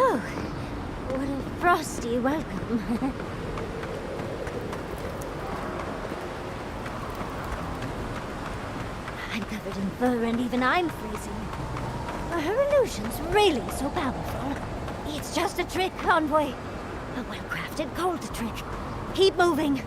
Oh, what a frosty welcome. I'm covered in fur and even I'm freezing. Are her illusions really so powerful? It's just a trick, Envoy. A well-crafted cold trick. Keep moving.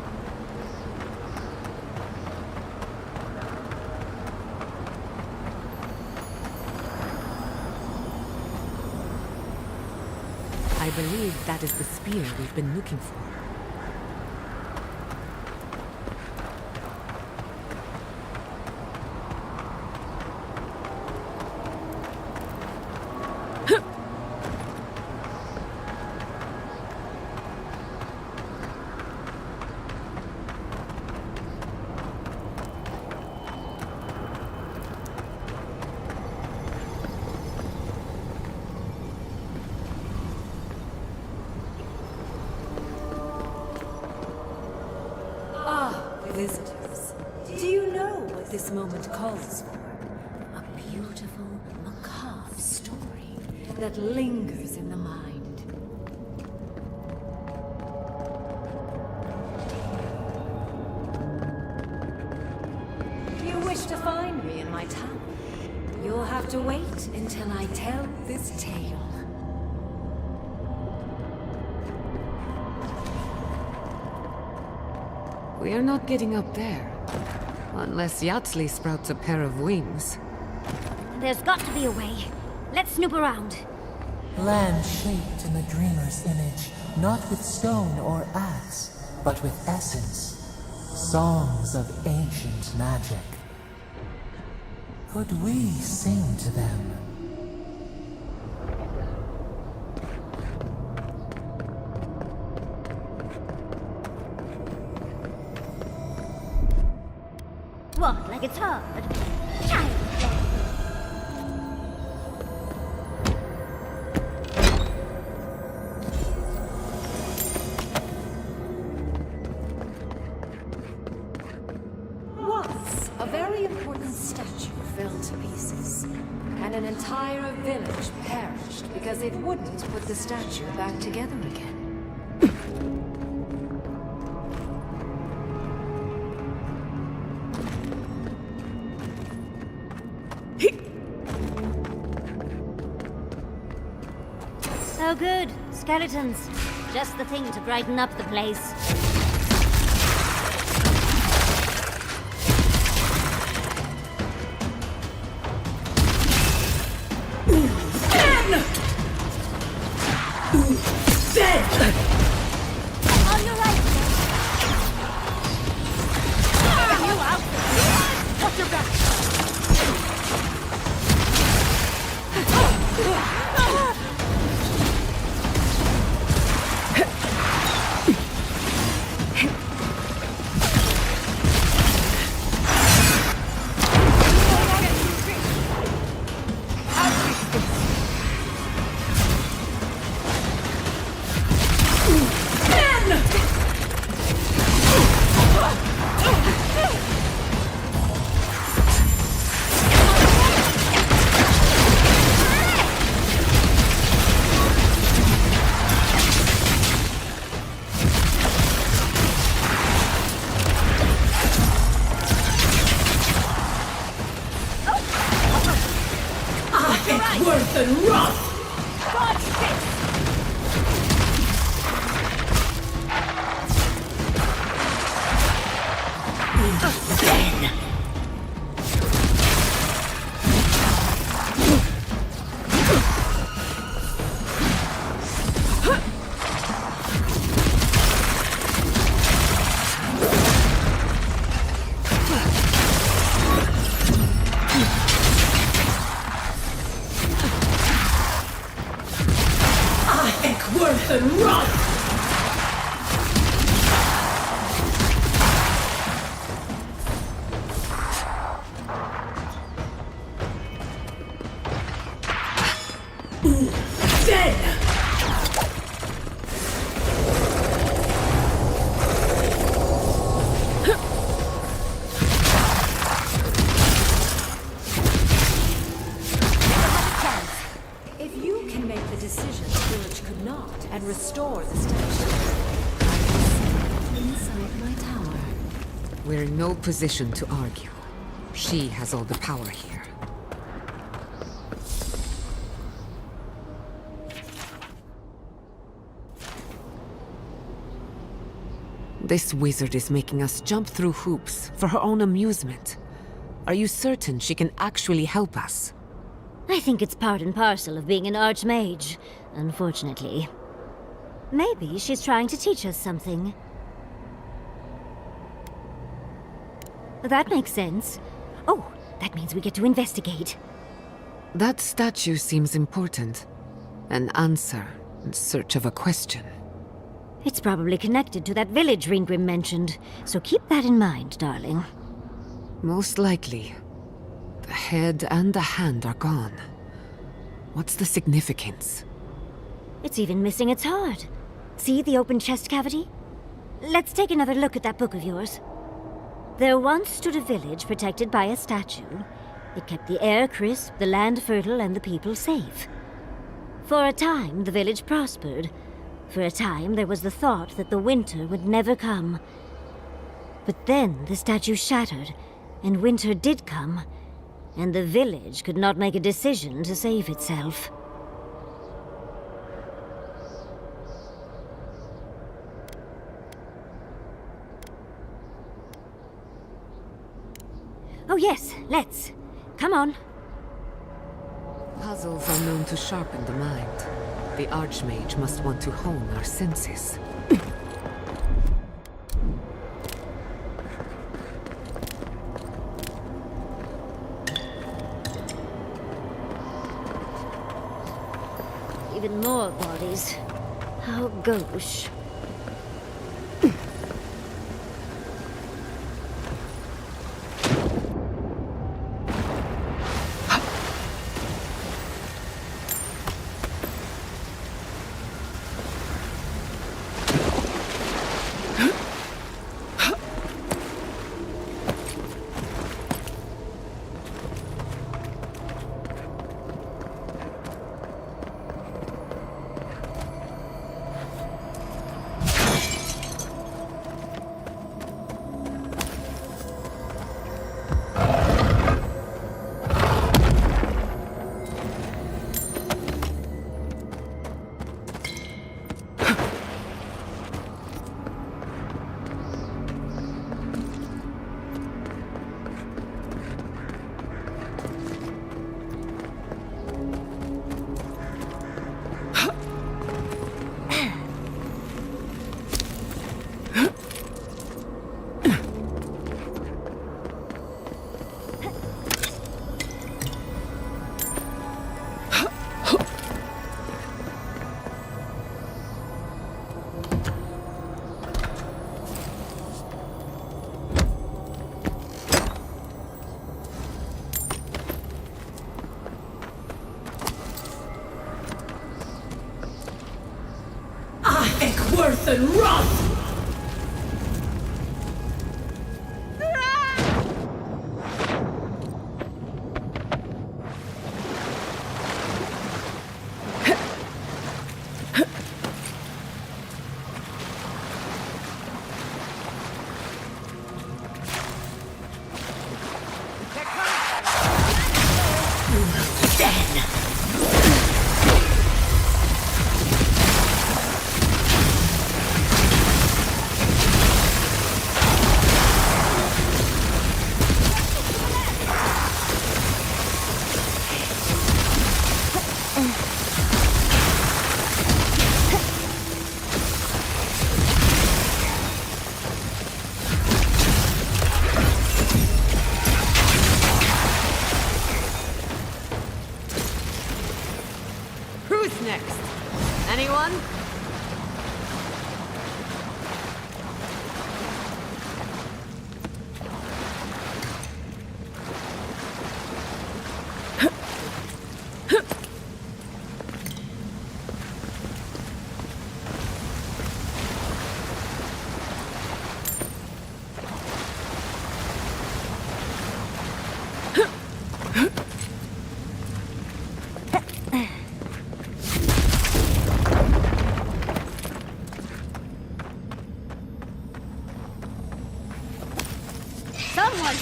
I believe that is the spear we've been looking for. Visitors, do you know what this moment calls for? A beautiful, macabre story that lingers in the mind. You wish to find me in my tower? You'll have to wait until I tell this tale. We're not getting up there. Unless Yatsley sprouts a pair of wings. There's got to be a way. Let's snoop around. Land shaped in the dreamer's image, not with stone or axe, but with essence. Songs of ancient magic. Could we sing to them? What, like it's hard? Child play. Once, a very important statue fell to pieces, and an entire village perished because it wouldn't put the statue back together again. Oh good, skeletons. Just the thing to brighten up the place. On your right. You out. Watch your back. Worth and rough! God's fist! Worth and rough! Dead! If you can make the decision decision the village could not and restore the statue. I will see it inside my tower. We're in no position to argue. She has all the power here. This wizard is making us jump through hoops for her own amusement. Are you certain she can actually help us? I think it's part and parcel of being an archmage, unfortunately. Maybe she's trying to teach us something. That makes sense. Oh, that means we get to investigate. That statue seems important. An answer in search of a question. It's probably connected to that village Ringrim mentioned, so keep that in mind, darling. Most likely. The head and the hand are gone. What's the significance? It's even missing its heart. See the open chest cavity? Let's take another look at that book of yours. There once stood a village protected by a statue. It kept the air crisp, the land fertile, and the people safe. For a time, the village prospered. For a time, there was the thought that the winter would never come. But then the statue shattered, and winter did come, and the village could not make a decision to save itself. Oh yes, let's. Come on. Puzzles are known to sharpen the mind. The Archmage must want to hone our senses. Even more bodies. How gauche. Worth and Roth! Who's next? Anyone?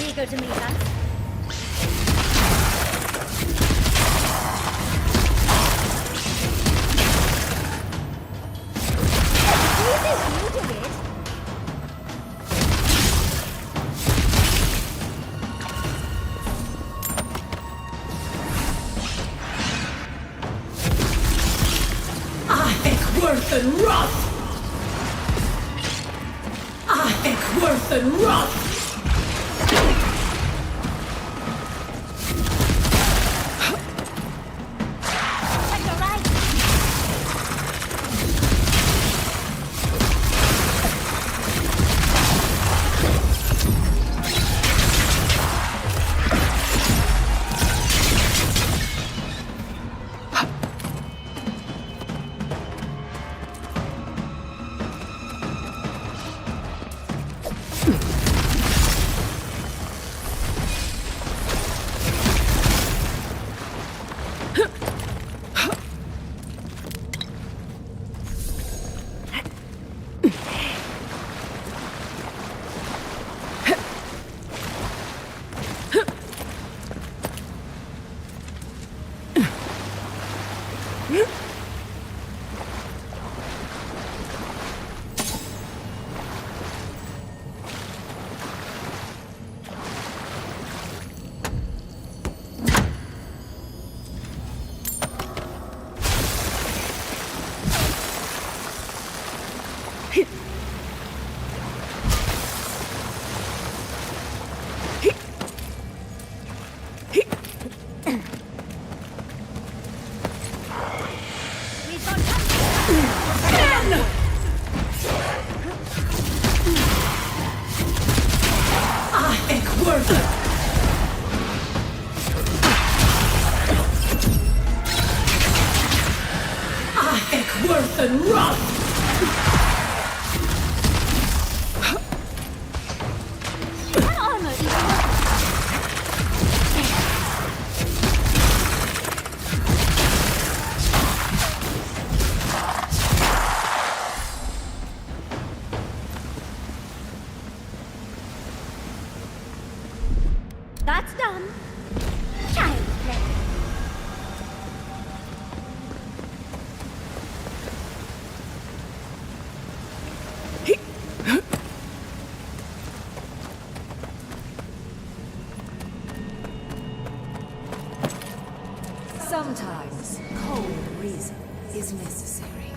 Everyone's eager to meet us. You did it. Worth and Roth! Worth and Roth! Worth and Roth! That armor That's done. Child's play. Sometimes cold reason is necessary.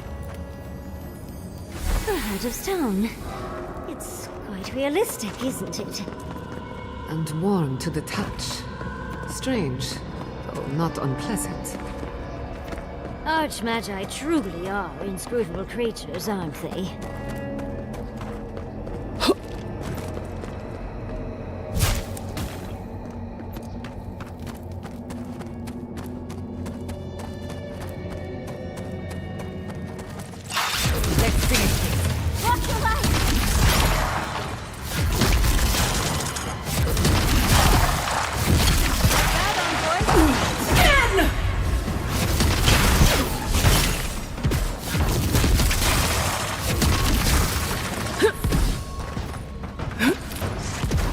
The heart of stone. It's quite realistic, isn't it? And warm to the touch. Strange, though not unpleasant. Archmagi truly are inscrutable creatures, aren't they? Let's finish this. Watch your right!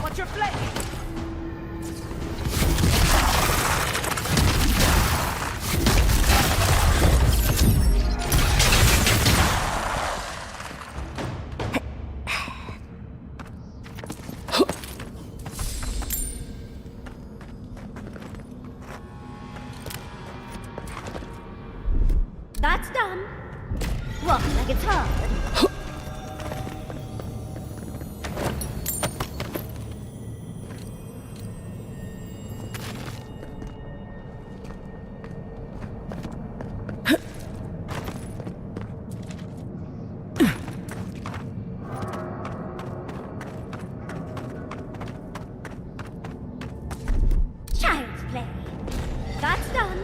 What's your flank? That's done. Walk like it's hard. Child's play. That's done.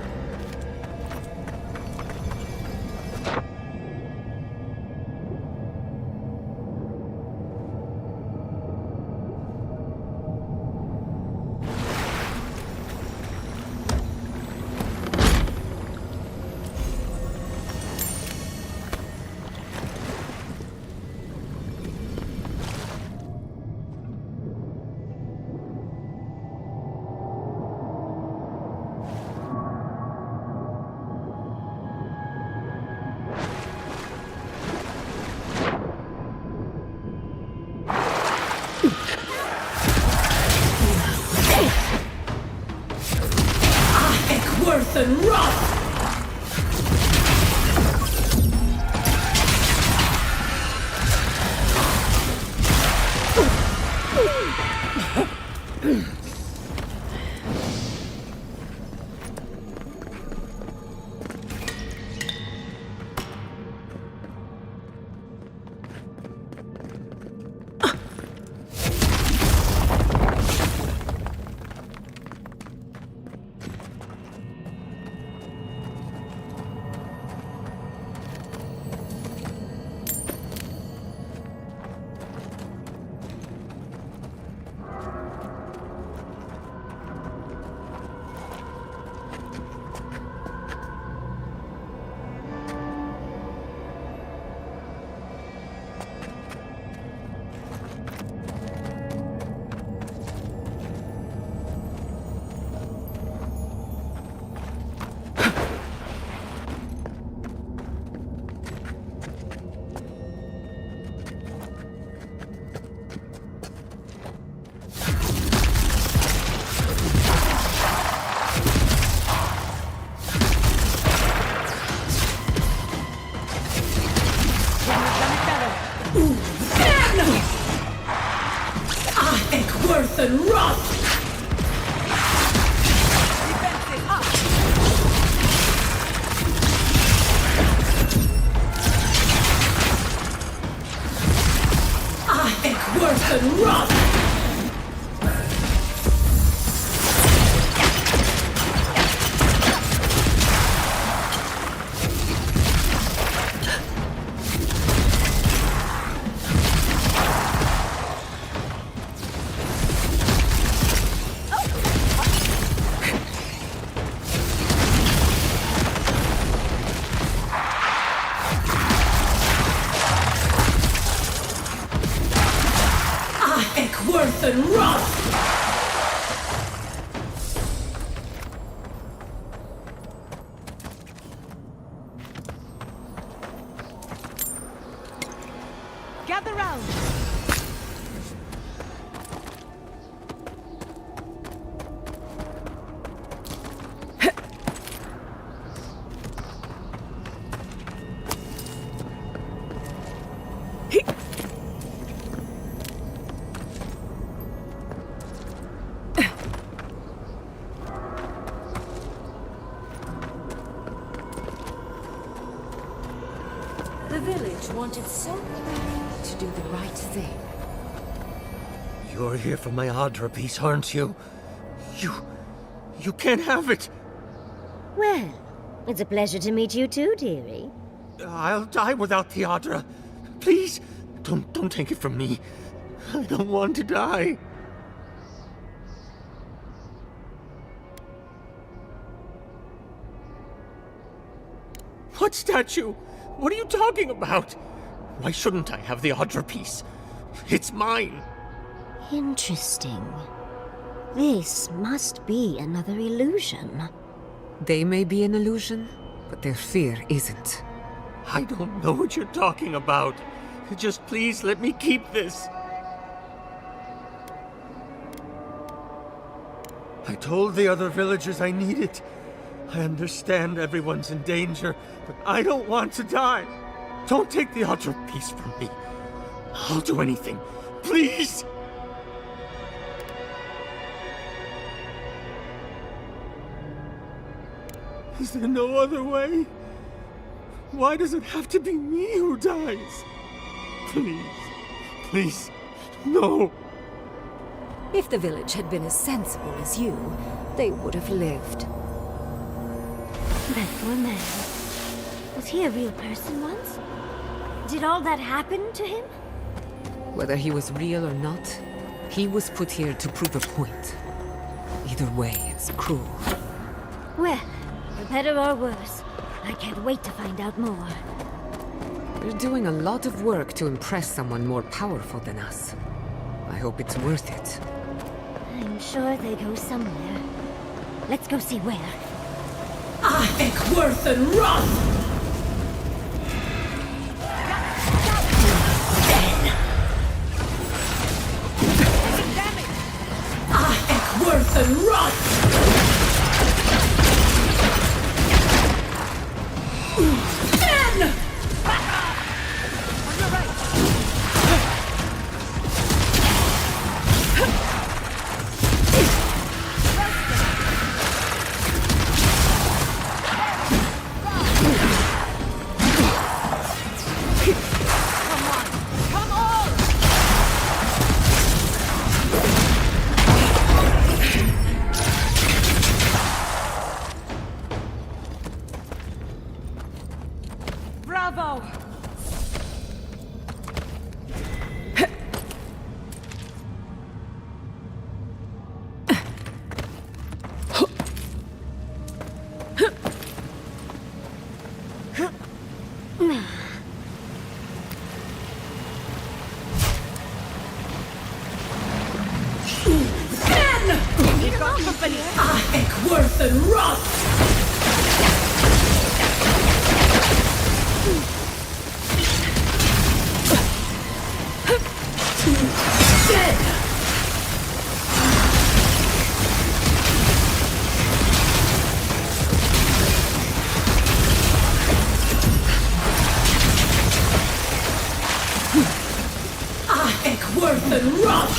worth and rot! Worth and rot! Worth and rot! Gather round! The village wanted so badly to do the right thing. You're here for my Adra piece, aren't you? You can't have it! Well, it's a pleasure to meet you too, dearie. I'll die without the Adra. Please, don't take it from me. I don't want to die. What statue? What are you talking about? Why shouldn't I have the Adra piece? It's mine. Interesting. This must be another illusion. They may be an illusion, but their fear isn't. I don't know what you're talking about. Just please let me keep this. I told the other villagers I need it. I understand everyone's in danger, but I don't want to die. Don't take the Adra piece from me. I'll do anything. Please! Is there no other way? Why does it have to be me who dies? Please, please, no. If the village had been as sensible as you, they would have lived. That poor man. Was he a real person once? Did all that happen to him? Whether he was real or not, he was put here to prove a point. Either way, it's cruel. Well, for better or worse, I can't wait to find out more. We're doing a lot of work to impress someone more powerful than us. I hope it's worth it. I'm sure they go somewhere. Let's go see where. Worth and rot! Worth and rot! Bravo! Worth and rot! Worth and rot!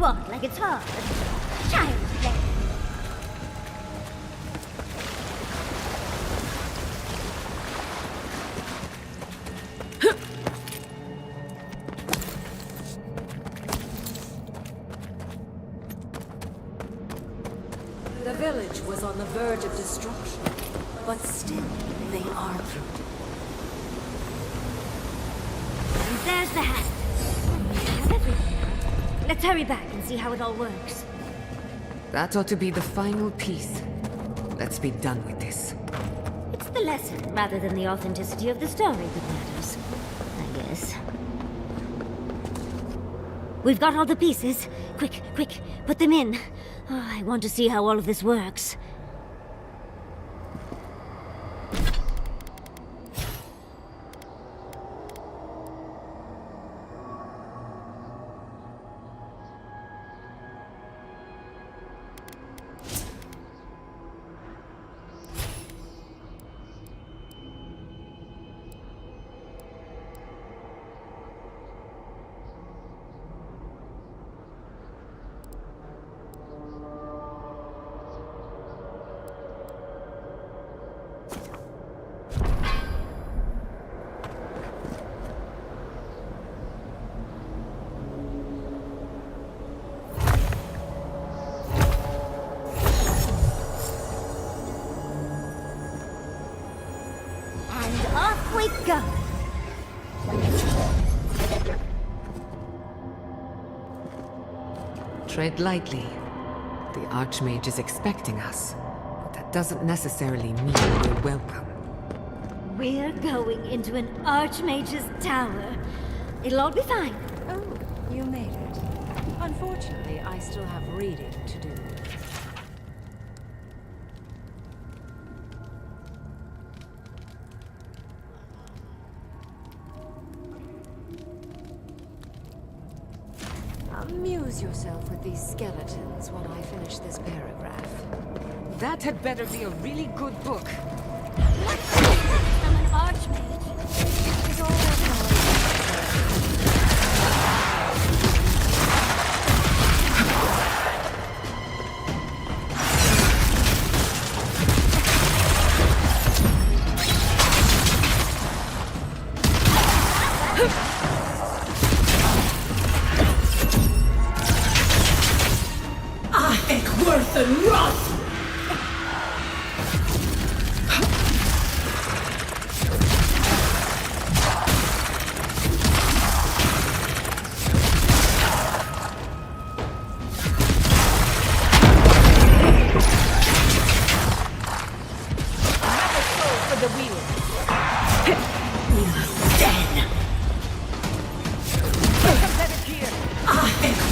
what? Like it's hard? Child's play. The village was on the verge of destruction, but still they argued. And there's the hat. We have everything now. Let's hurry back and see how it all works. That ought to be the final piece. Let's be done with this. It's the lesson rather than the authenticity of the story that matters, I guess. We've got all the pieces. Quick, quick, put them in. Oh, I want to see how all of this works. Off we go! Tread lightly. The Archmage is expecting us. But that doesn't necessarily mean we're welcome. We're going into an Archmage's tower. It'll all be fine. Oh, you made it. Unfortunately, I still have reading to do. Amuse yourself with these skeletons while I finish this paragraph. That had better be a really good book. I'm an Archmage. It's all that Worth and rot!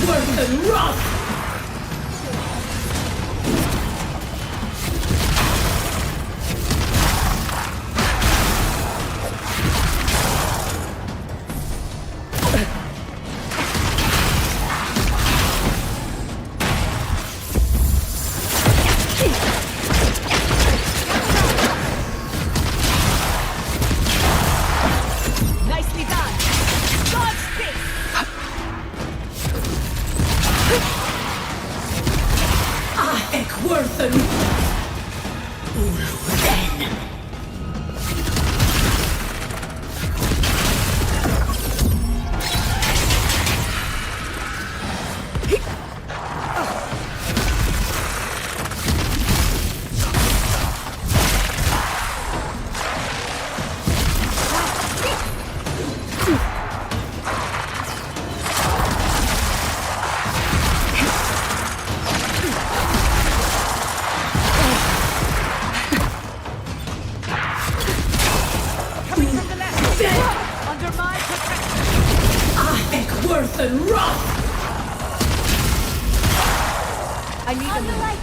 Worth and rot! Nicely done! Dodge this! Worth and Under my protection! worth and rot! I need on the right.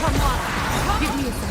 Come on! Give me a second.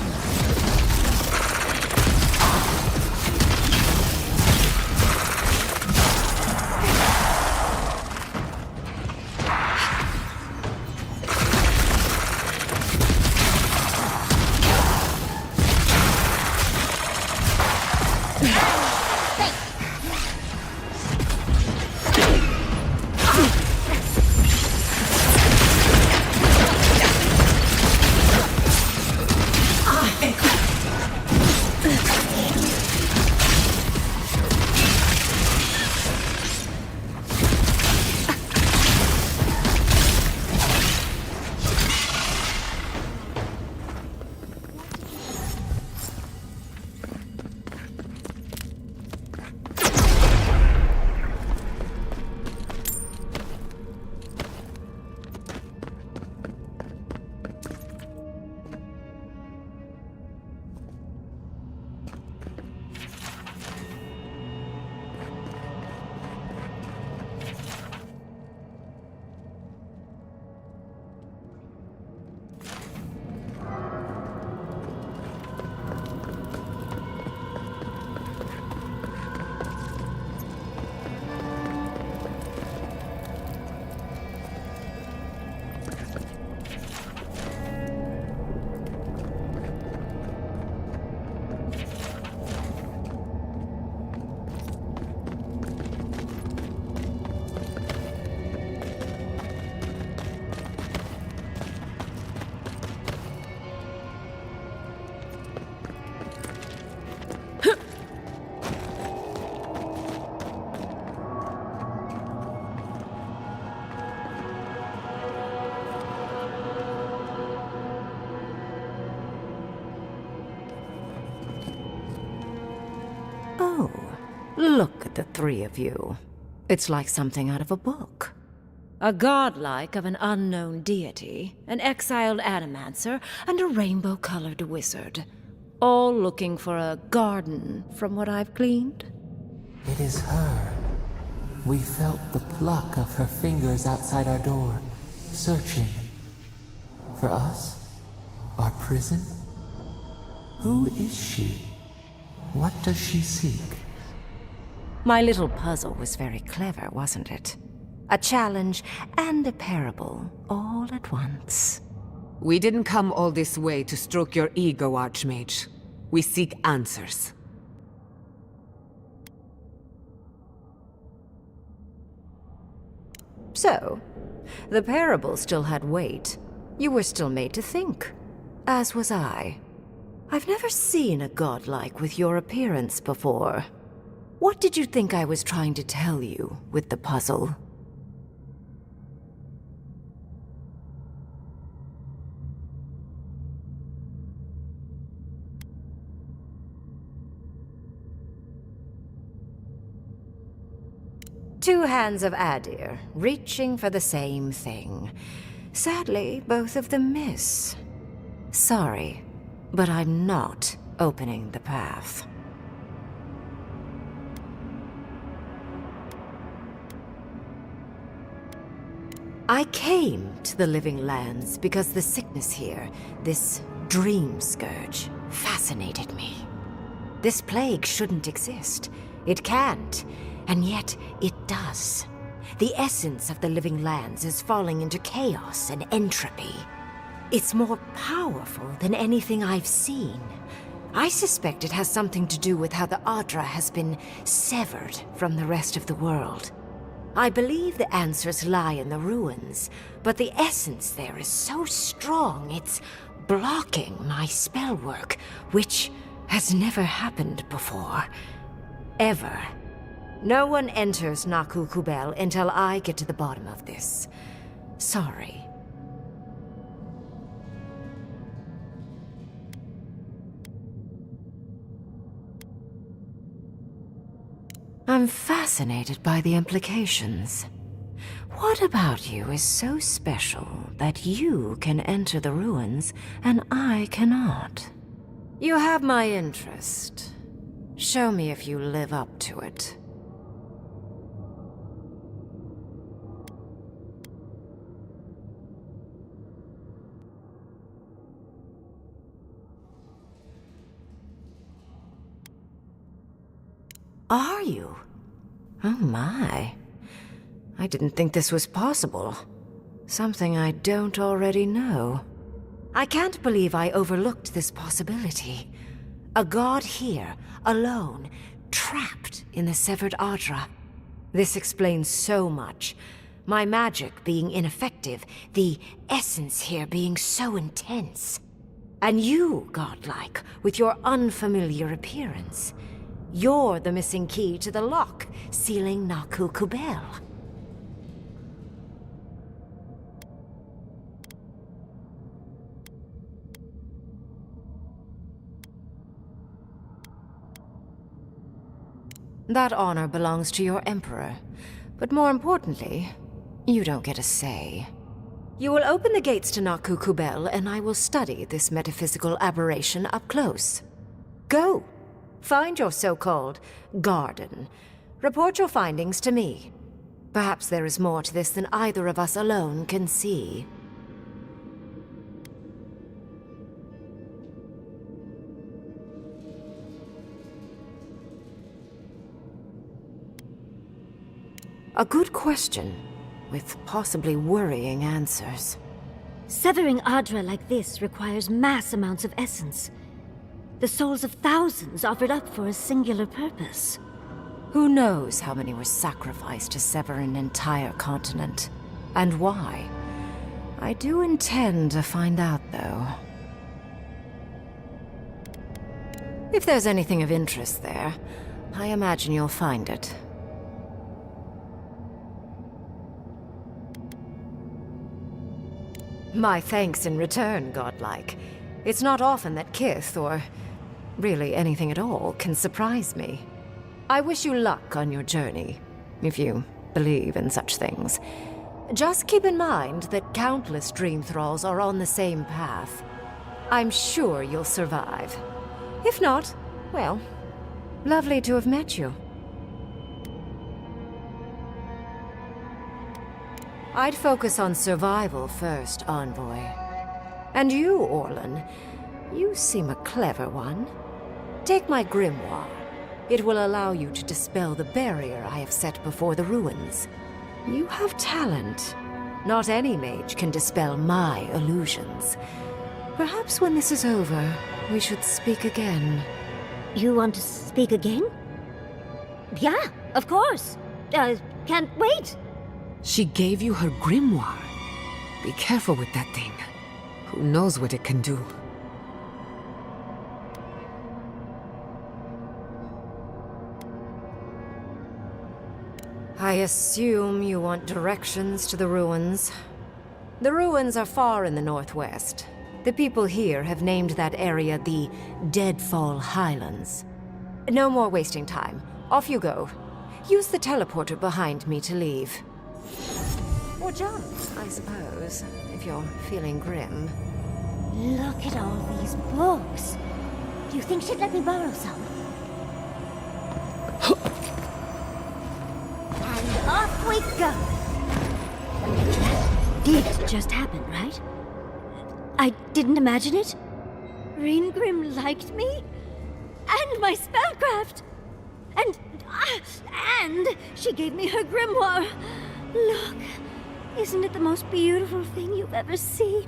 Oh, look at the three of you. It's like something out of a book. A godlike of an unknown deity, an exiled animancer, and a rainbow-colored wizard. All looking for a garden, from what I've gleaned. It is her. We felt the pluck of her fingers outside our door, searching. For us? Our prison? Who is she? What does she seek? My little puzzle was very clever, wasn't it? A challenge and a parable, all at once. We didn't come all this way to stroke your ego, Archmage. We seek answers. So, the parable still had weight. You were still made to think. As was I. I've never seen a godlike with your appearance before. What did you think I was trying to tell you with the puzzle? Two hands of Adir, reaching for the same thing. Sadly, both of them miss. Sorry, but I'm not opening the path. I came to the Living Lands because the sickness here, this dream scourge, fascinated me. This plague shouldn't exist. It can't. And yet, it does. The essence of the Living Lands is falling into chaos and entropy. It's more powerful than anything I've seen. I suspect it has something to do with how the Adra has been severed from the rest of the world. I believe the answers lie in the ruins, but the essence there is so strong it's blocking my spell work, which has never happened before. Ever. No one enters Naku Kubel until I get to the bottom of this. Sorry. I'm fascinated by the implications. What about you is so special that you can enter the ruins and I cannot? You have my interest. Show me if you live up to it. Are you? Oh my. I didn't think this was possible. Something I don't already know. I can't believe I overlooked this possibility. A god here, alone, trapped in the severed Adra. This explains so much. My magic being ineffective, the essence here being so intense. And you, godlike, with your unfamiliar appearance. You're the missing key to the lock, sealing Naku Kubel. That honor belongs to your Emperor. But more importantly, you don't get a say. You will open the gates to Naku Kubel, and I will study this metaphysical aberration up close. Go! Find your so-called garden. Report your findings to me. Perhaps there is more to this than either of us alone can see. A good question, with possibly worrying answers. Severing Adra like this requires mass amounts of essence. The souls of thousands offered up for a singular purpose. Who knows how many were sacrificed to sever an entire continent? And why? I do intend to find out, though. If there's anything of interest there, I imagine you'll find it. My thanks in return, godlike. It's not often that Kith, or really anything at all, can surprise me. I wish you luck on your journey, if you believe in such things. Just keep in mind that countless dream thralls are on the same path. I'm sure you'll survive. If not, well, lovely to have met you. I'd focus on survival first, Envoy. And you, Orlan, you seem a clever one. Take my grimoire. It will allow you to dispel the barrier I have set before the ruins. You have talent. Not any mage can dispel my illusions. Perhaps when this is over, we should speak again. You want to speak again? Yeah, of course. Can't wait. She gave you her grimoire. Be careful with that thing. Who knows what it can do? I assume you want directions to the ruins. The ruins are far in the northwest. The people here have named that area the Deadfall Highlands. No more wasting time. Off you go. Use the teleporter behind me to leave. Or jump, I suppose, if you're feeling grim. Look at all these books. Do you think she'd let me borrow some? And off we go! That did just happen, right? I didn't imagine it. Ringrim liked me? And my spellcraft! And she gave me her grimoire. Look, isn't it the most beautiful thing you've ever seen?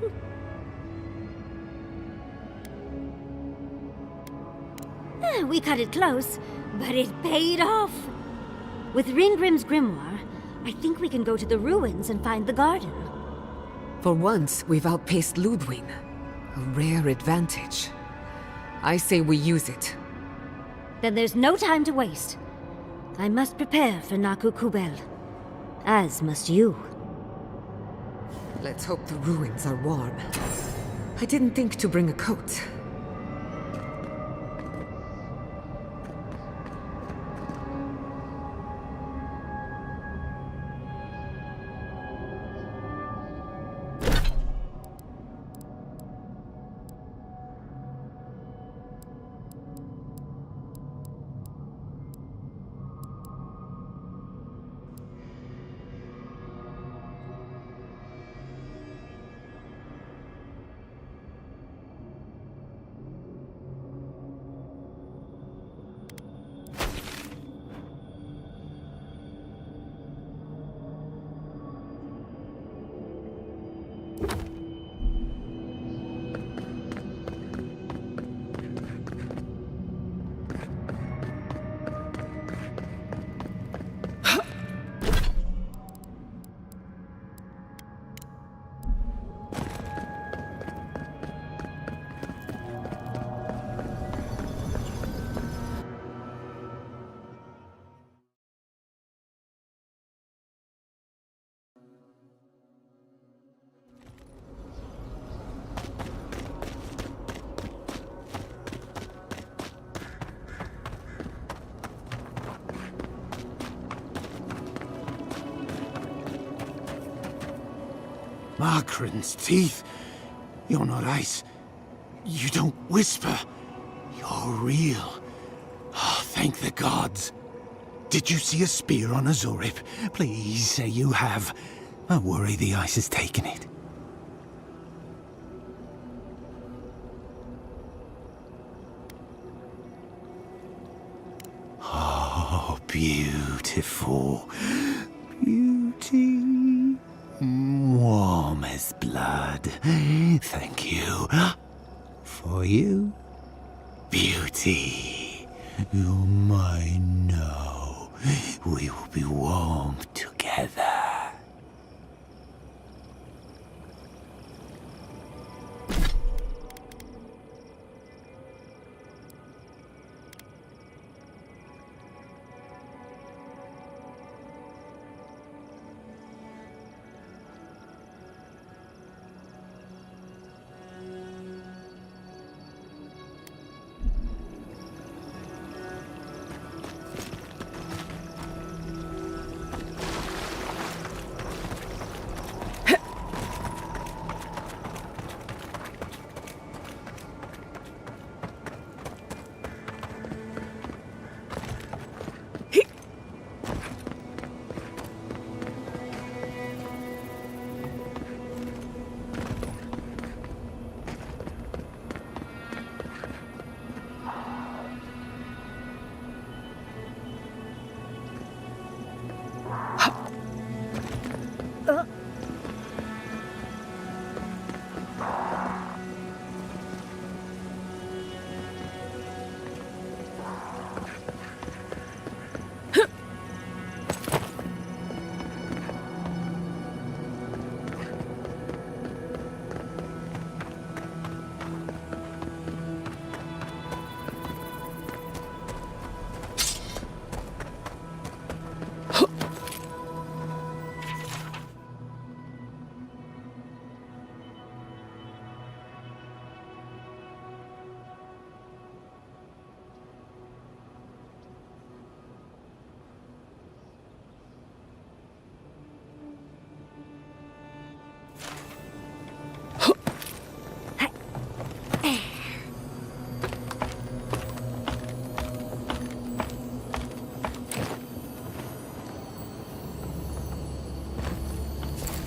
We cut it close, but it paid off. With Ringrim's grimoire, I think we can go to the ruins and find the garden. For once, we've outpaced Ludwig. A rare advantage. I say we use it. Then there's no time to waste. I must prepare for Naku Kubel. As must you. Let's hope the ruins are warm. I didn't think to bring a coat. Margaren's teeth. You're not ice. You don't whisper. You're real. Oh, thank the gods. Did you see a spear on Azorip? Please say you have. I worry the ice has taken it. Oh, beautiful. Beauty. Warm as blood. Thank you. For you, beauty. You're mine now. We will be warm together.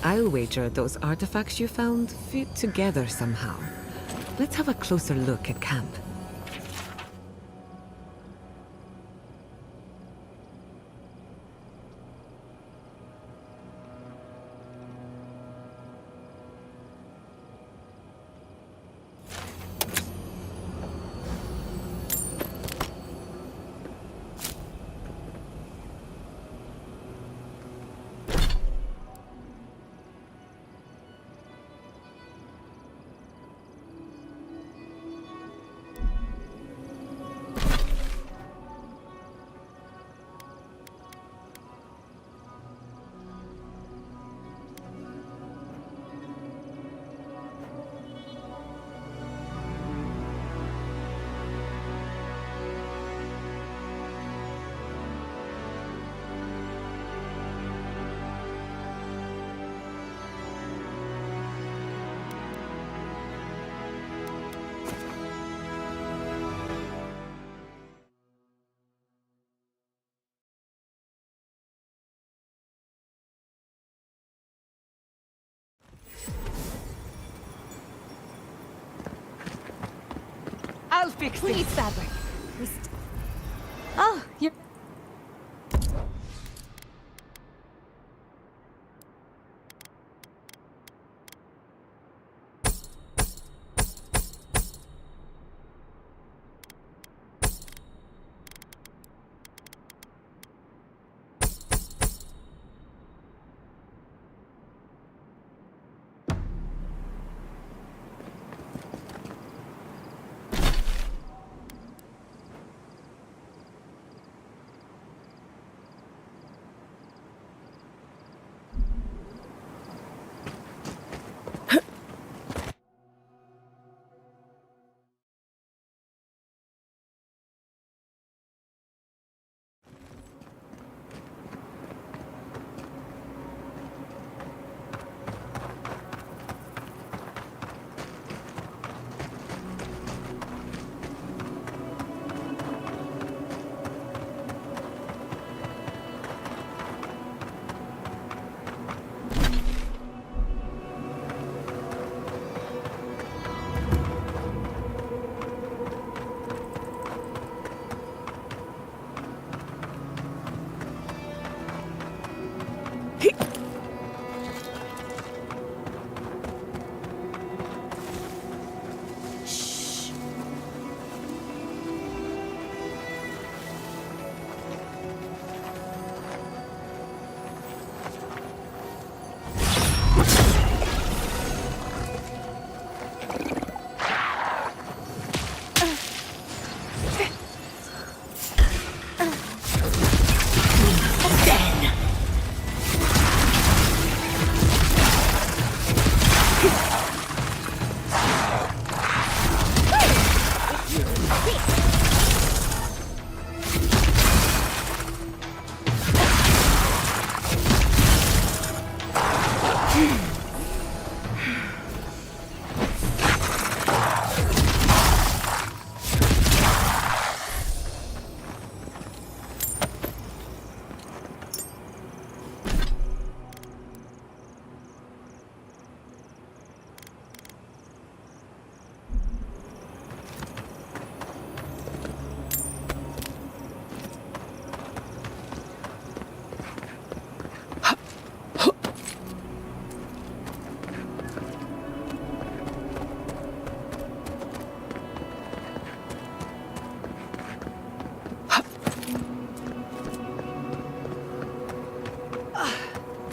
I'll wager those artifacts you found fit together somehow. Let's have a closer look at camp. I'll fix Please, fabric. Oh, you're...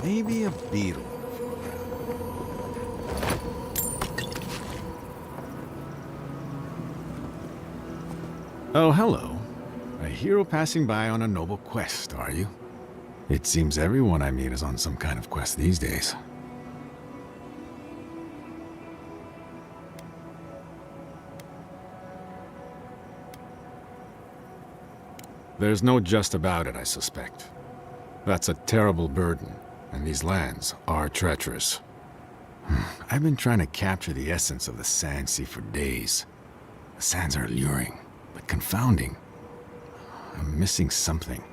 Maybe a beetle. Oh, hello. A hero passing by on a noble quest, are you? It seems everyone I meet is on some kind of quest these days. There's no just about it, I suspect. That's a terrible burden, and these lands are treacherous. I've been trying to capture the essence of the Sand Sea for days. The sands are alluring, but confounding. I'm missing something.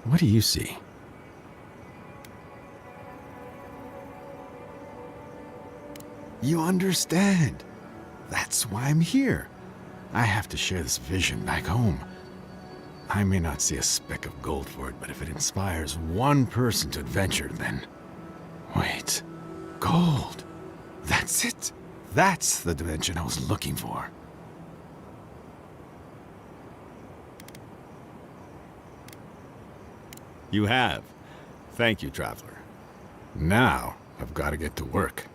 What do you see? You understand. That's why I'm here. I have to share this vision back home. I may not see a speck of gold for it, but if it inspires one person to adventure, then... Wait. Gold. That's it. That's the dimension I was looking for. You have. Thank you, Traveler. Now, I've got to get to work.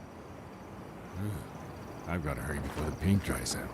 I've got to hurry before the paint dries out.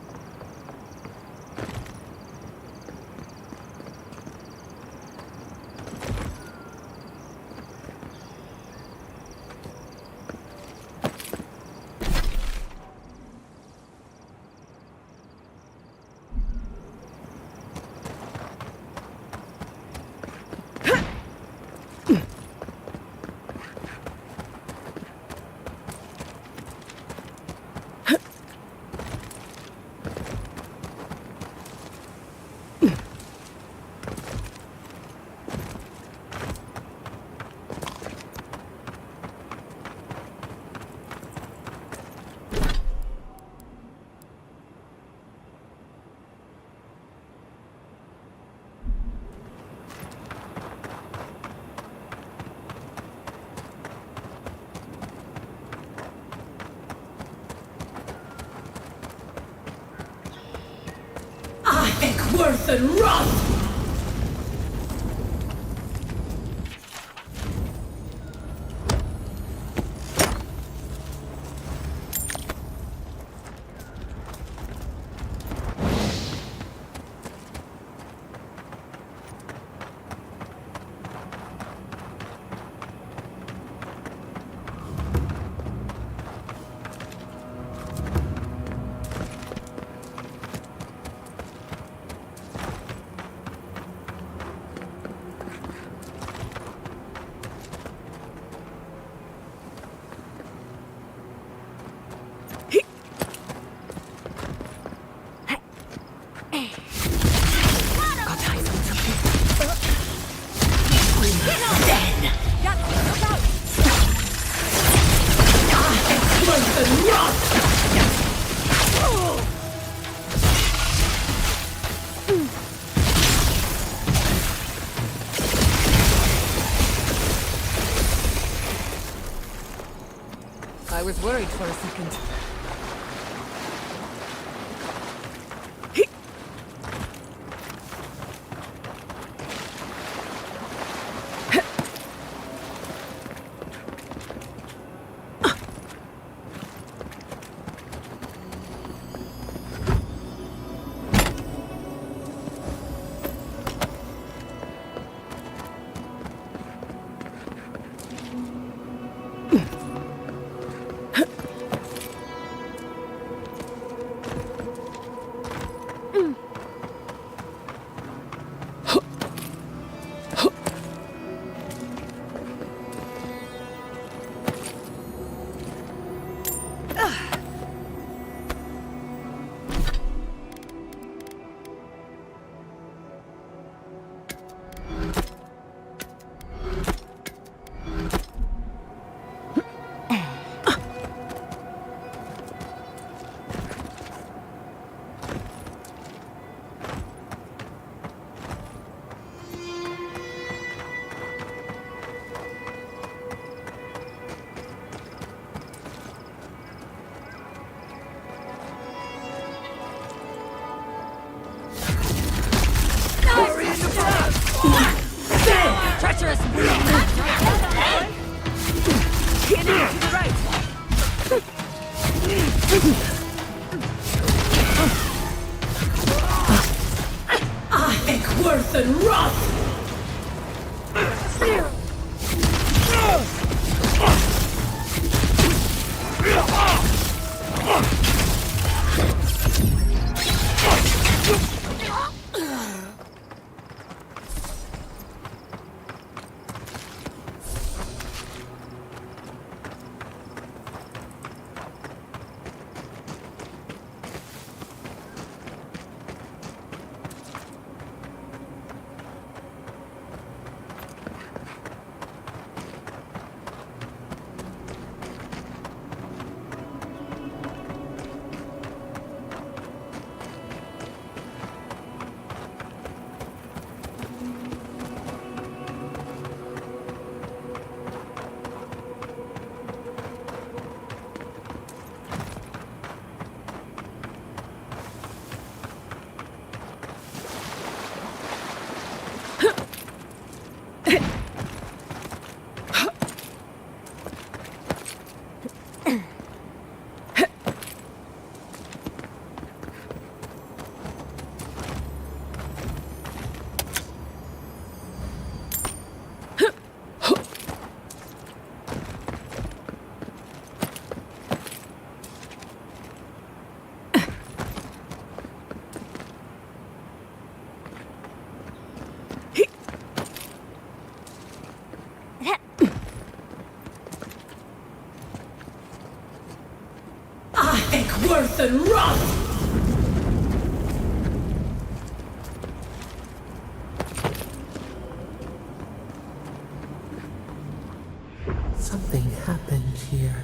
Worth and wrath! I was worried for a second. Treacherous wind! Enemy to the right! Worth and wrath! Worth and Roth! Something happened here.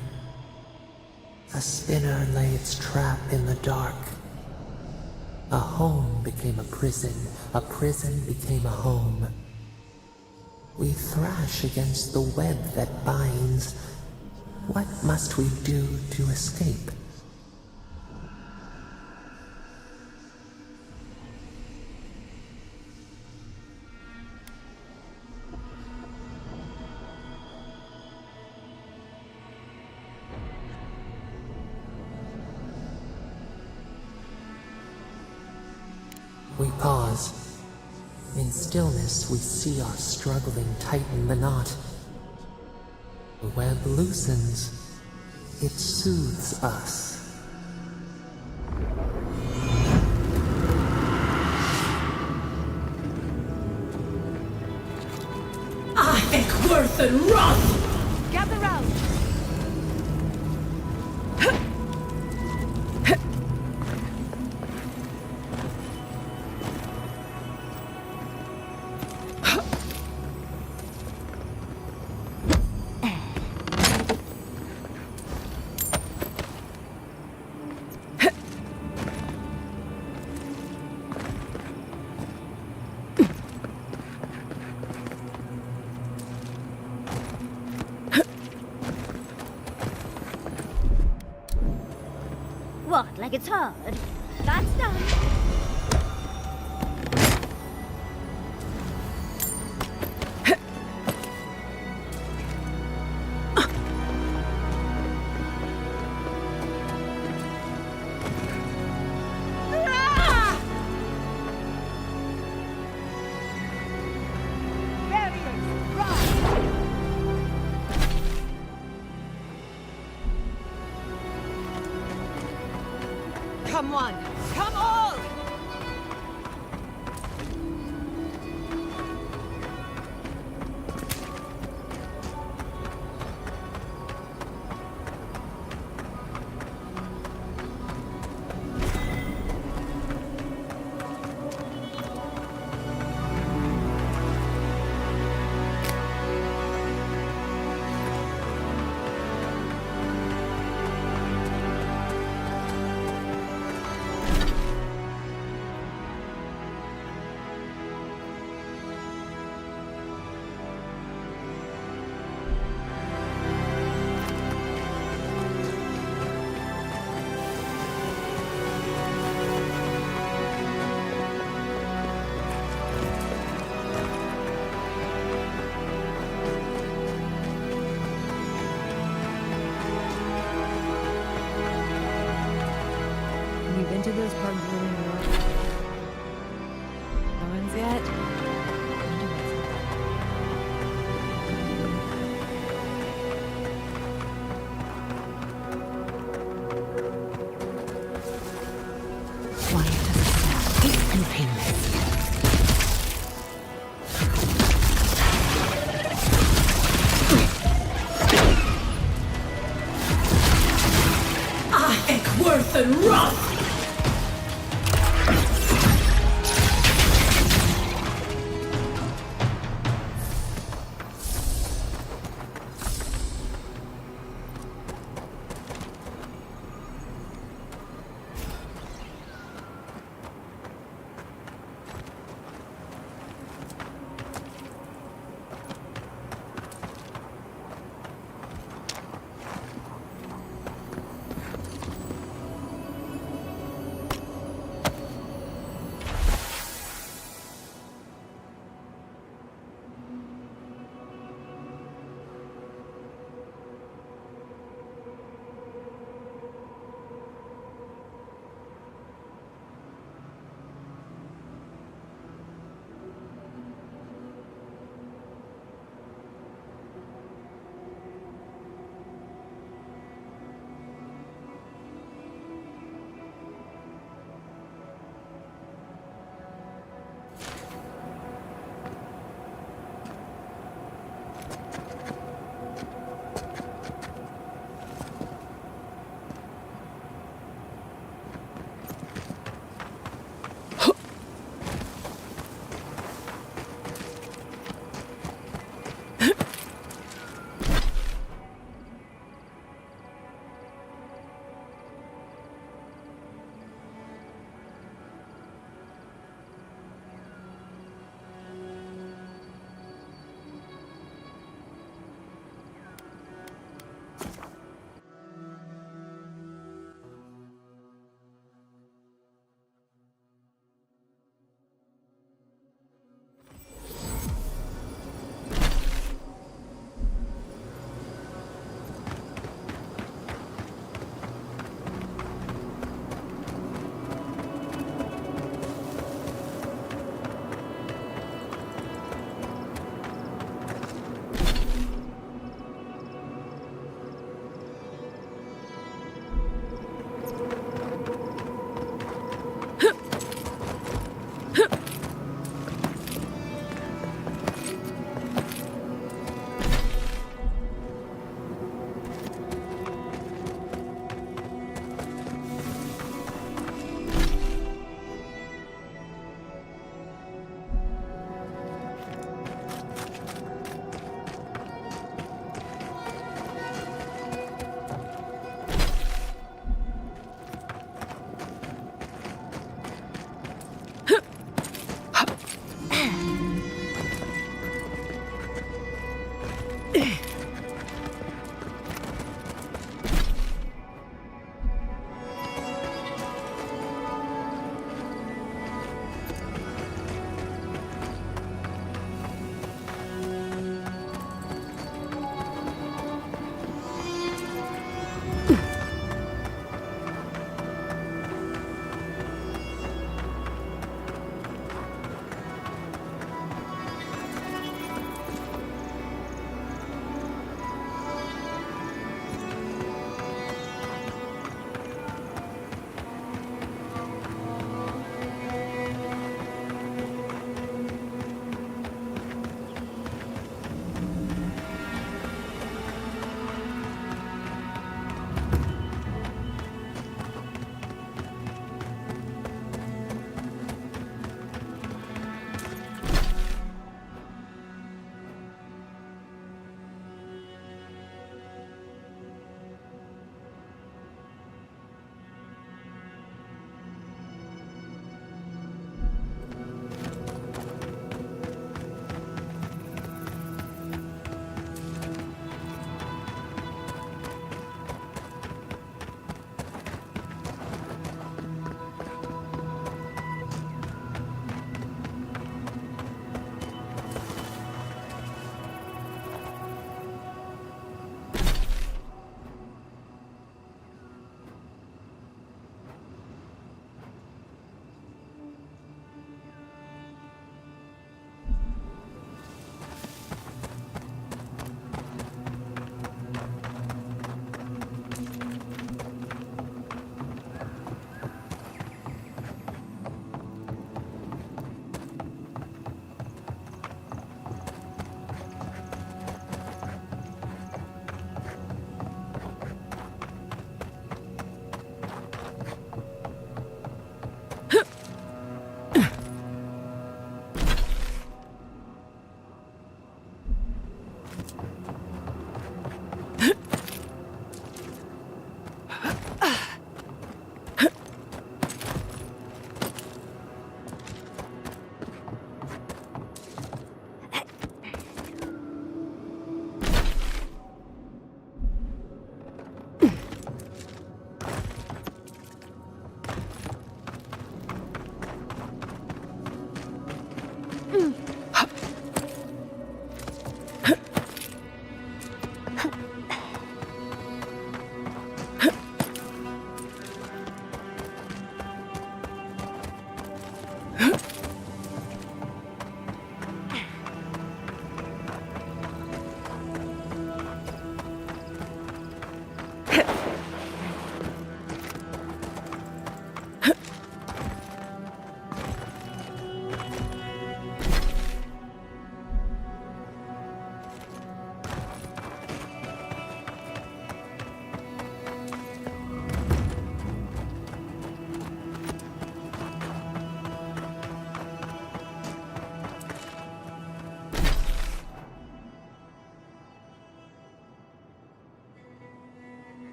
A spinner lay its trap in the dark. A home became a prison became a home. We thrash against the web that binds. What must we do to escape? We pause. In stillness, we see our struggling tighten the knot. The web loosens. It soothes us. Worth and Roth! Gather round! What, like it's hard? That's done. Come one! Come all! Have you been to those parks in New York? No one's yet? Wonder what's Quiet as a cell, peace and painless. Worth and Roth!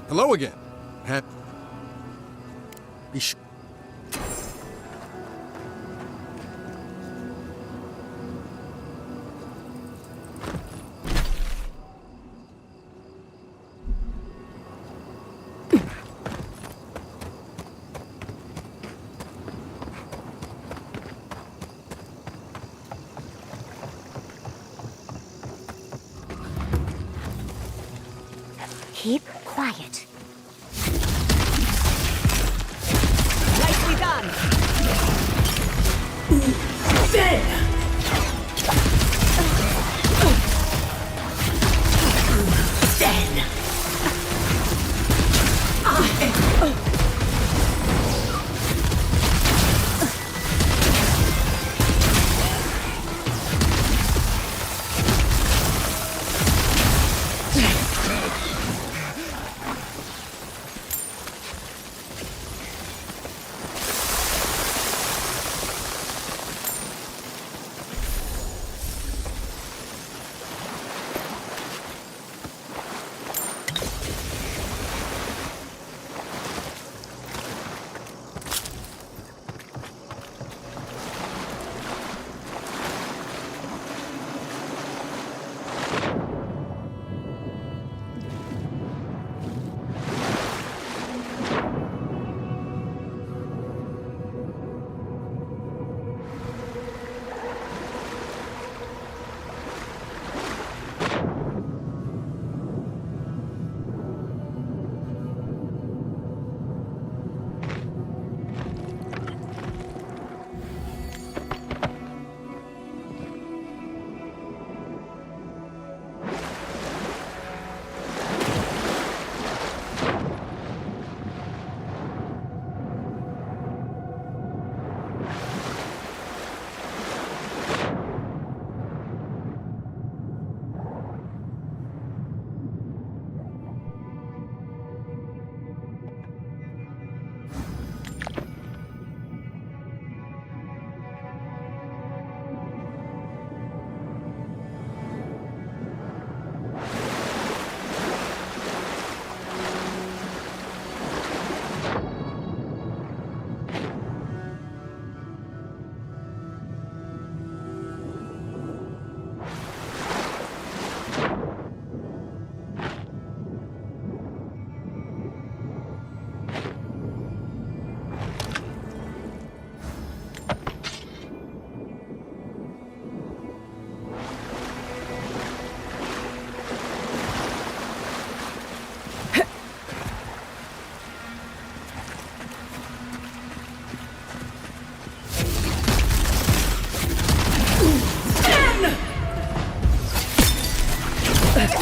Hello again. Be sure. Keep quiet. Nicely done! Then!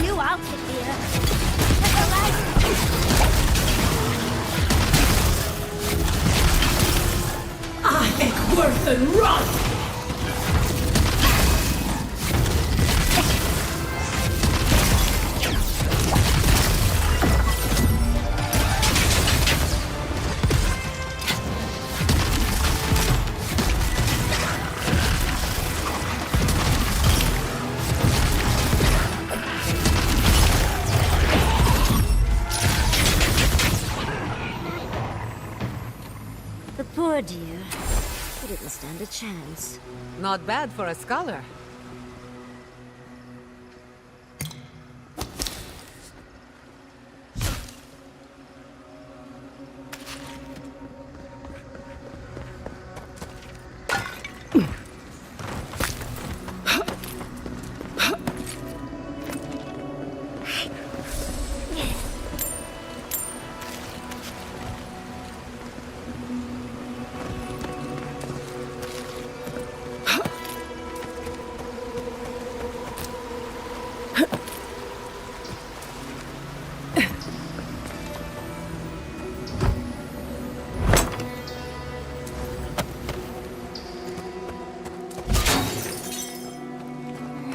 You out here. That's all right. Ach, worth and rot! The poor dear. He didn't stand a chance. Not bad for a scholar.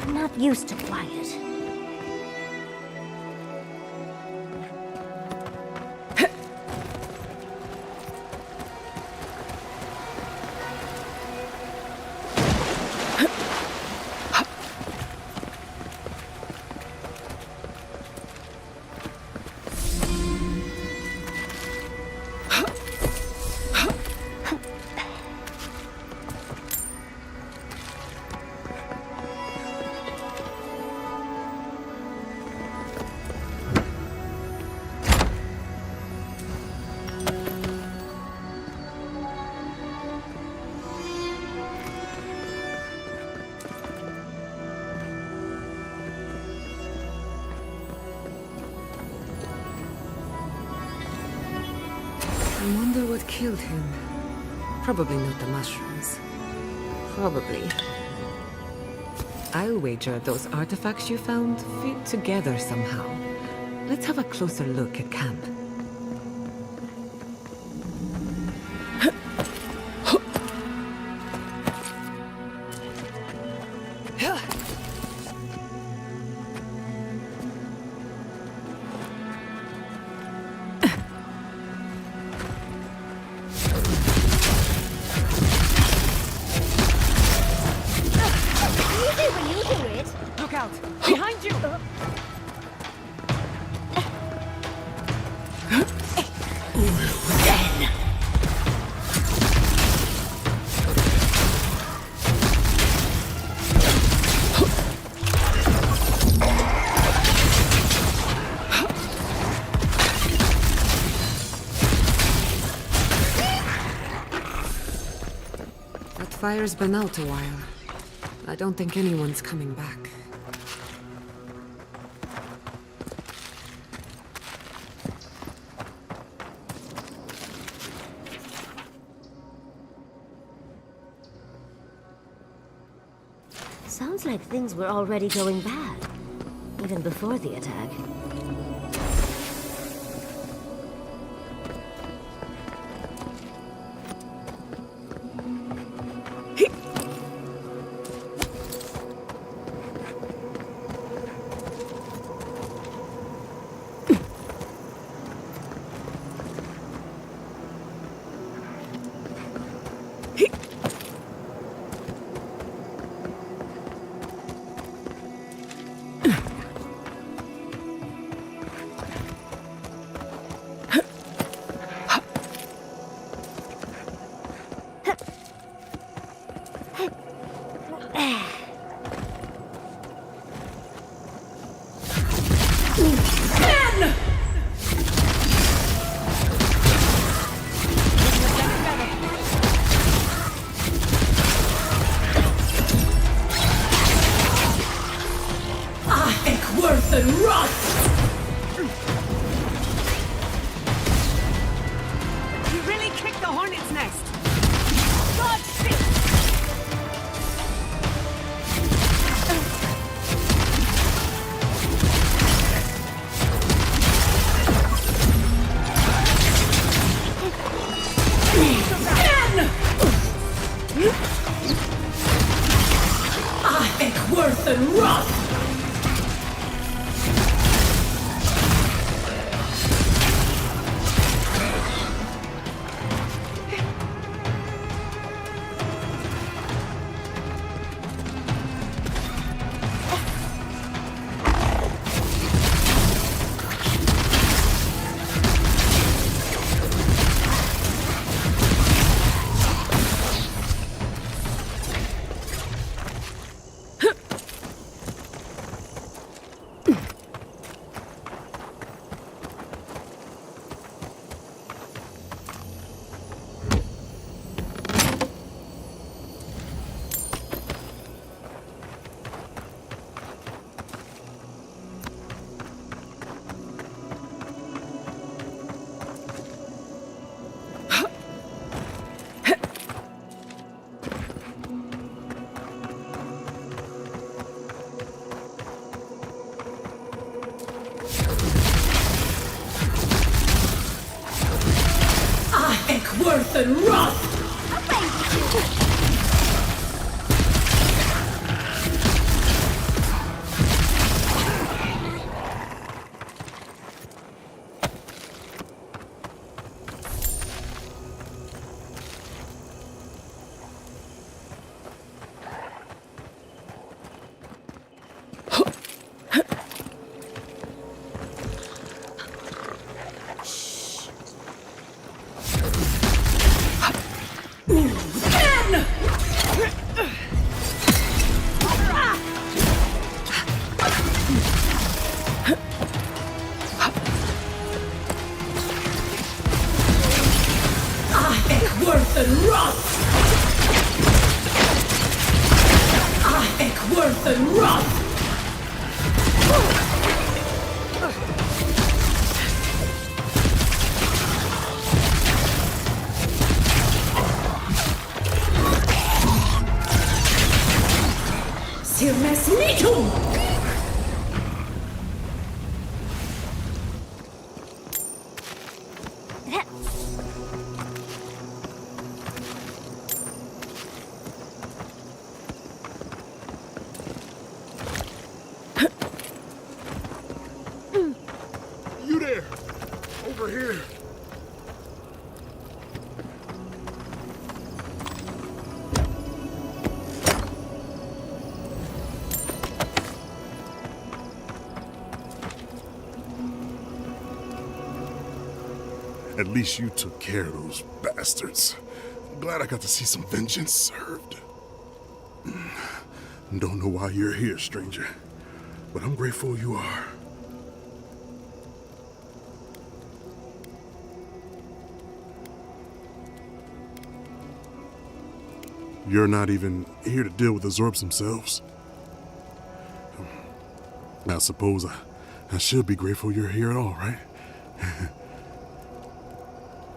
I'm not used to quiet. I wonder what killed him. Probably not the mushrooms. Probably. I'll wager those artifacts you found fit together somehow. Let's have a closer look at camp. Easy when you do it. Look out! Behind you! That fire's been out a while. I don't think anyone's coming back. Sounds like things were already going bad, even before the attack. Worth and rust! You really kicked the hornet's nest! Worth and rust! Worth and rust! over here. At least you took care of those bastards. I'm glad I got to see some vengeance served. Don't know why you're here, stranger, but I'm grateful you are. You're not even here to deal with the Zorbs themselves. I suppose I should be grateful you're here at all, right?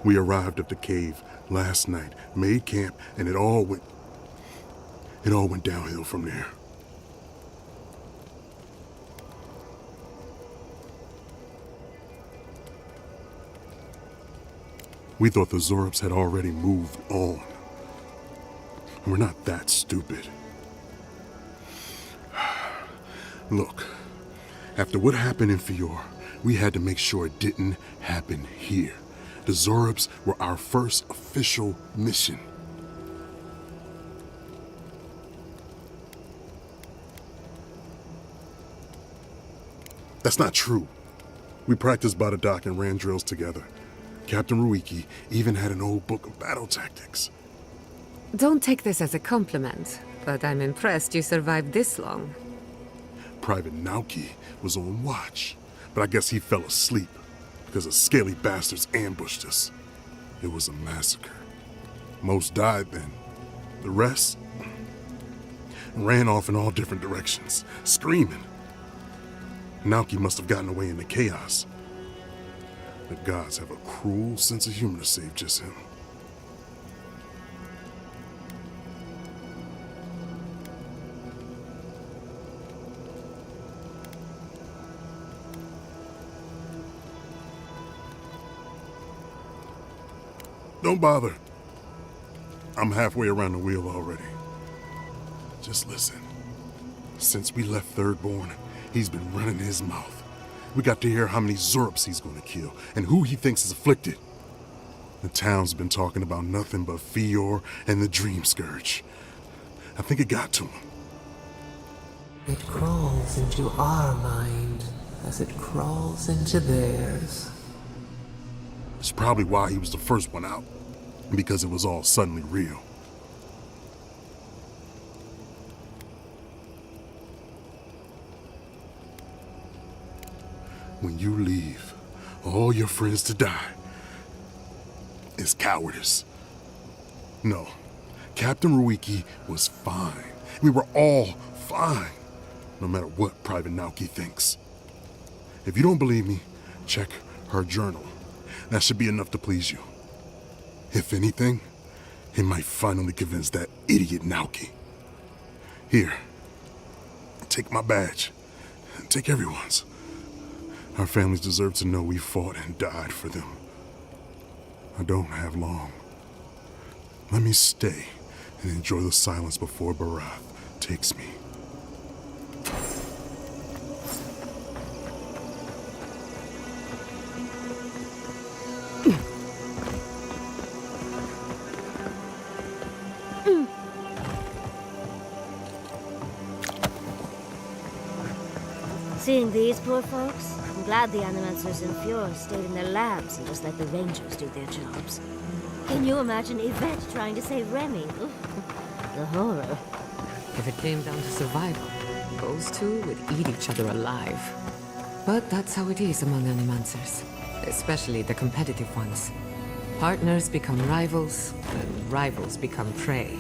We arrived at the cave last night, made camp, and it all went downhill from there. We thought the Zorbs had already moved on. We're not that stupid. Look, after what happened in Fior, we had to make sure it didn't happen here. The Zorbs were our first official mission. That's not true. We practiced by the dock and ran drills together. Captain Ruiki even had an old book of battle tactics. Don't take this as a compliment, but I'm impressed you survived this long. Private Naoki was on watch, but I guess he fell asleep because the scaly bastards ambushed us. It was a massacre. Most died then. The rest ran off in all different directions, screaming. Naoki must have gotten away in the chaos. The gods have a cruel sense of humor to save just him. Don't bother. I'm halfway around the wheel already. Just listen. Since we left Thirdborn, he's been running his mouth. We got to hear how many Zorbs he's gonna kill and who he thinks is afflicted. The town's been talking about nothing but Fior and the Dream Scourge. I think it got to him. It crawls into our mind as it crawls into theirs. It's probably why he was the first one out, because it was all suddenly real. When you leave all your friends to die, it's cowardice. No, Captain Ruiki was fine. We were all fine, no matter what Private Naoki thinks. If you don't believe me, check her journal. That should be enough to please you. If anything, it might finally convince that idiot Naoki. Here, take my badge. Take everyone's. Our families deserve to know we fought and died for them. I don't have long. Let me stay and enjoy the silence before Barath takes me. Seeing these poor folks, I'm glad the animancers in Fior stayed in their labs and just let the rangers do their jobs. Can you imagine Yvette trying to save Remy? Oof, the horror. If it came down to survival, those two would eat each other alive. But that's how it is among animancers, especially the competitive ones. Partners become rivals, and rivals become prey.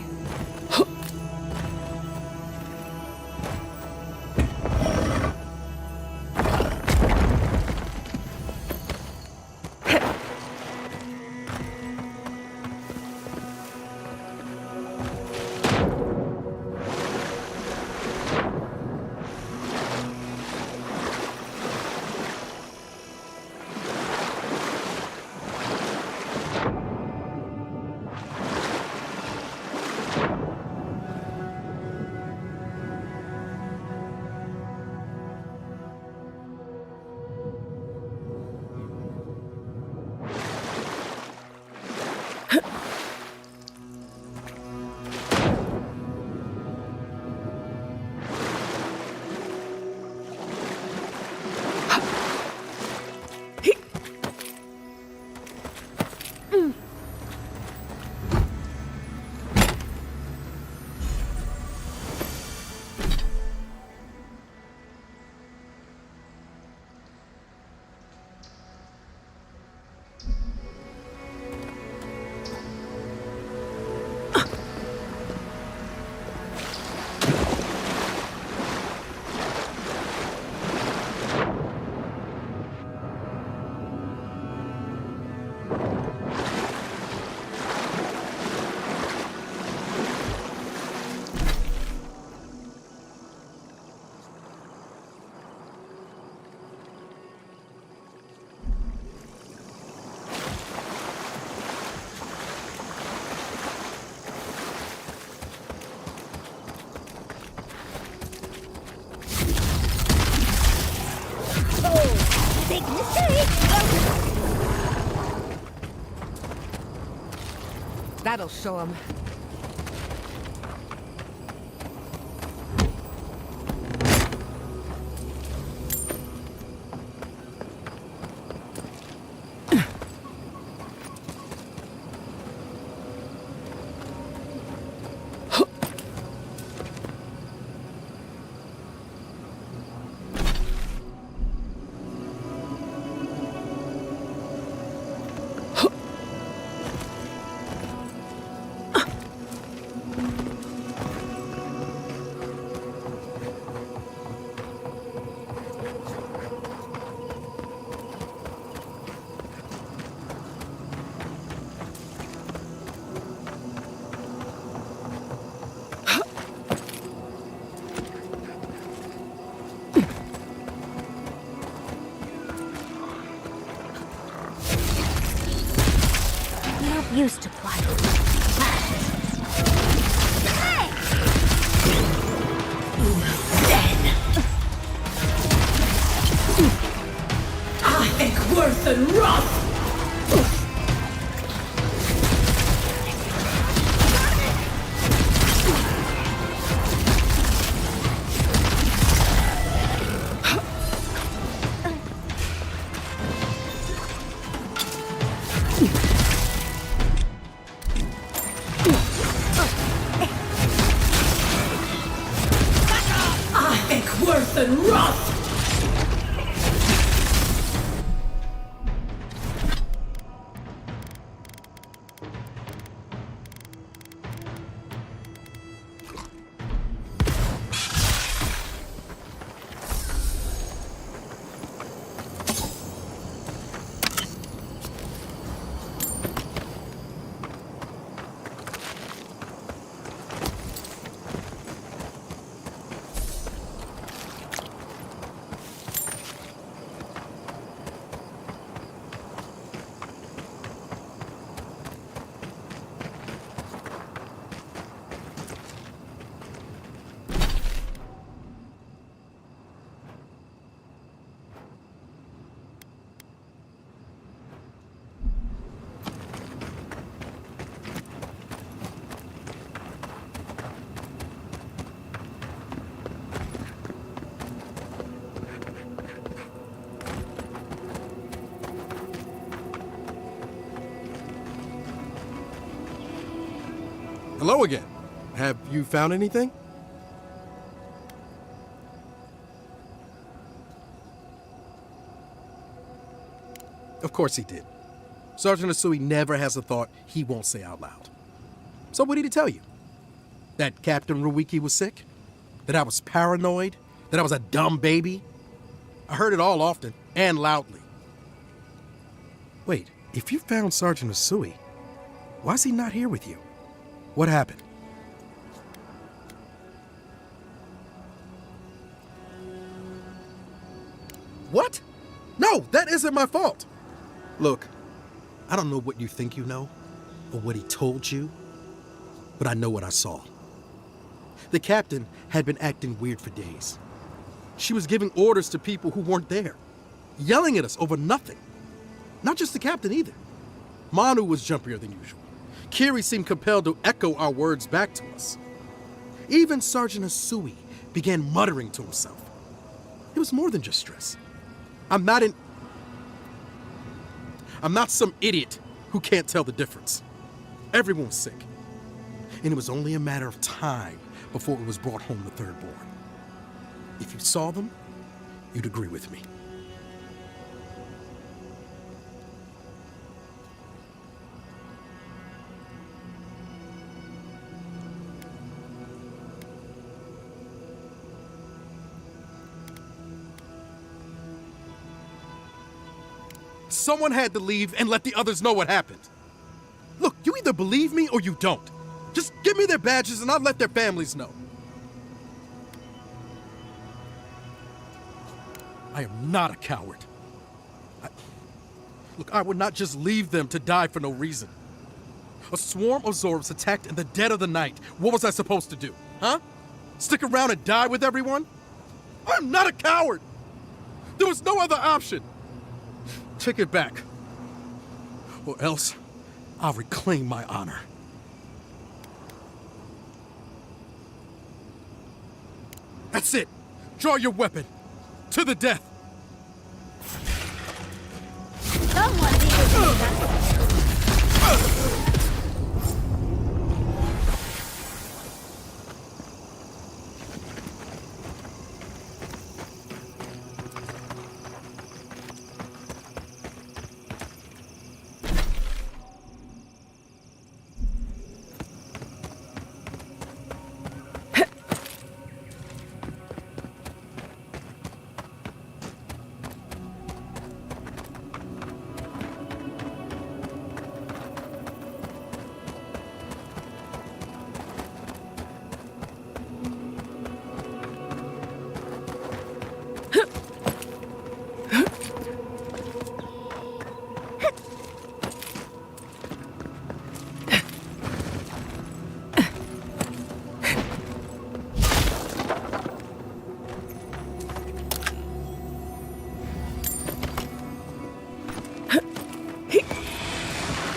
That'll show him. Used to play. I think worth and wrath! Worth and wrath! Hello again. Have you found anything? Of course he did. Sergeant Asui never has a thought he won't say out loud. So what did he tell you? That Captain Ruiki was sick? That I was paranoid? That I was a dumb baby? I heard it all often and loudly. Wait, if you found Sergeant Asui, why is he not here with you? What happened? What? No, that isn't my fault. Look, I don't know what you think you know, or what he told you, but I know what I saw. The captain had been acting weird for days. She was giving orders to people who weren't there, yelling at us over nothing. Not just the captain either. Manu was jumpier than usual. Kiri seemed compelled to echo our words back to us. Even Sergeant Asui began muttering to himself. It was more than just stress. I'm not some idiot who can't tell the difference. Everyone was sick. And it was only a matter of time before it was brought home to Third Born. If you saw them, you'd agree with me. Someone had to leave and let the others know what happened. Look, you either believe me or you don't. Just give me their badges and I'll let their families know. I am not a coward. Look, I would not just leave them to die for no reason. A swarm of Zords attacked in the dead of the night. What was I supposed to do, huh? Stick around and die with everyone? I'm not a coward! There was no other option. Take it back. Or else, I'll reclaim my honor. That's it! Draw your weapon! To the death! Someone be with me.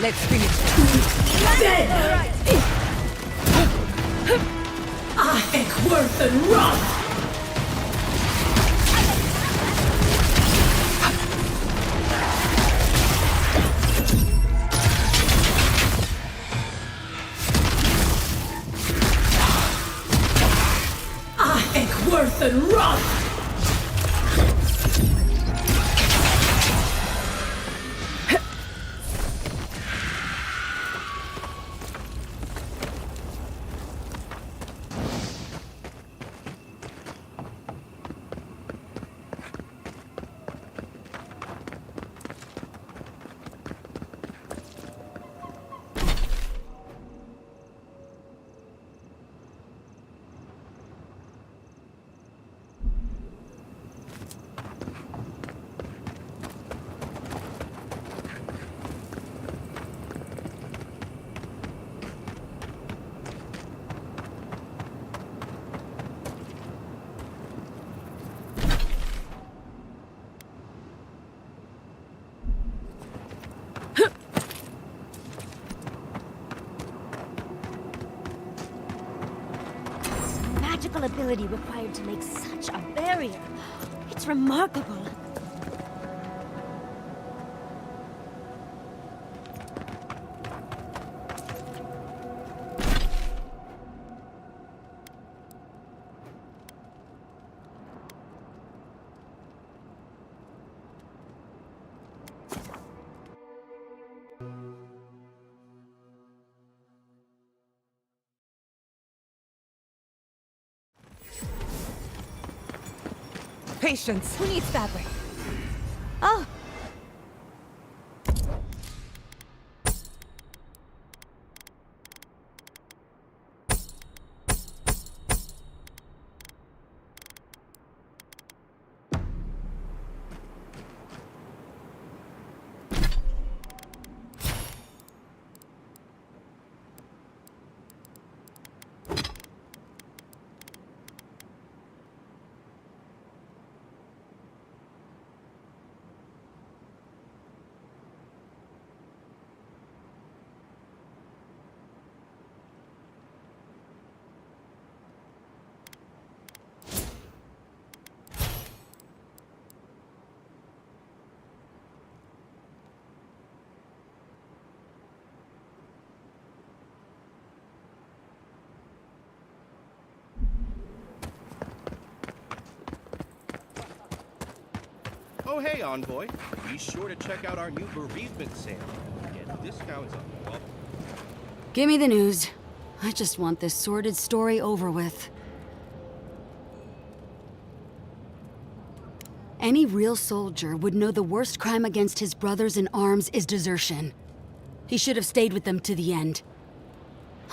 Let's finish it. Dead! Ach, worth and rot! Worth and rot! Magical ability required to make such a barrier. It's remarkable. Patience. Who needs fabric? Oh, Oh, hey, Envoy. Be sure to check out our new bereavement sale. Get discounts on well. Give me the news. I just want this sordid story over with. Any real soldier would know the worst crime against his brothers in arms is desertion. He should have stayed with them to the end.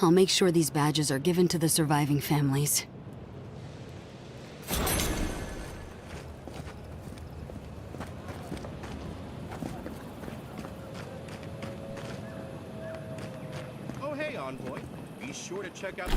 I'll make sure these badges are given to the surviving families. Oh, hey, Envoy. Be sure to check out...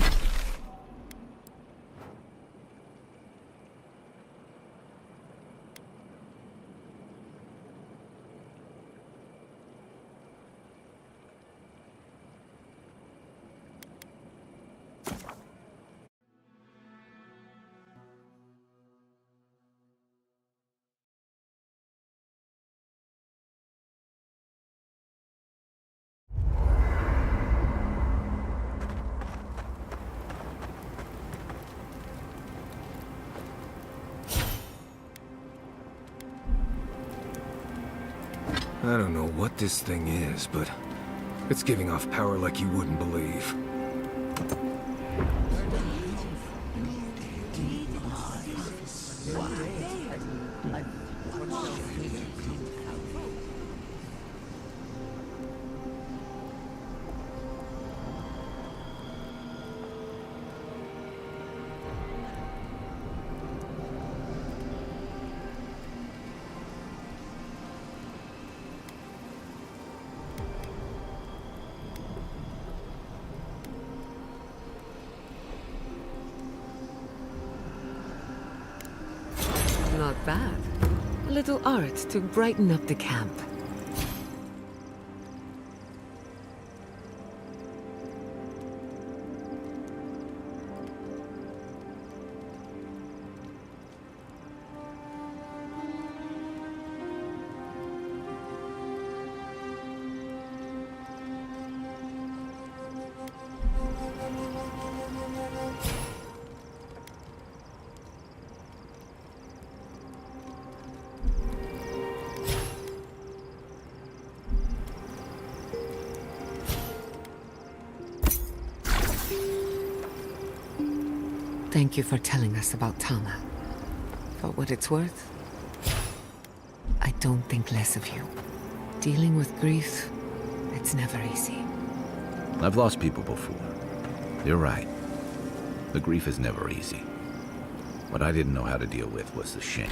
I don't know what this thing is, but it's giving off power like you wouldn't believe. Not bad. A little art to brighten up the camp. Thank you for telling us about Tama. For what it's worth, I don't think less of you. Dealing with grief, it's never easy. I've lost people before. You're right. The grief is never easy. What I didn't know how to deal with was the shame.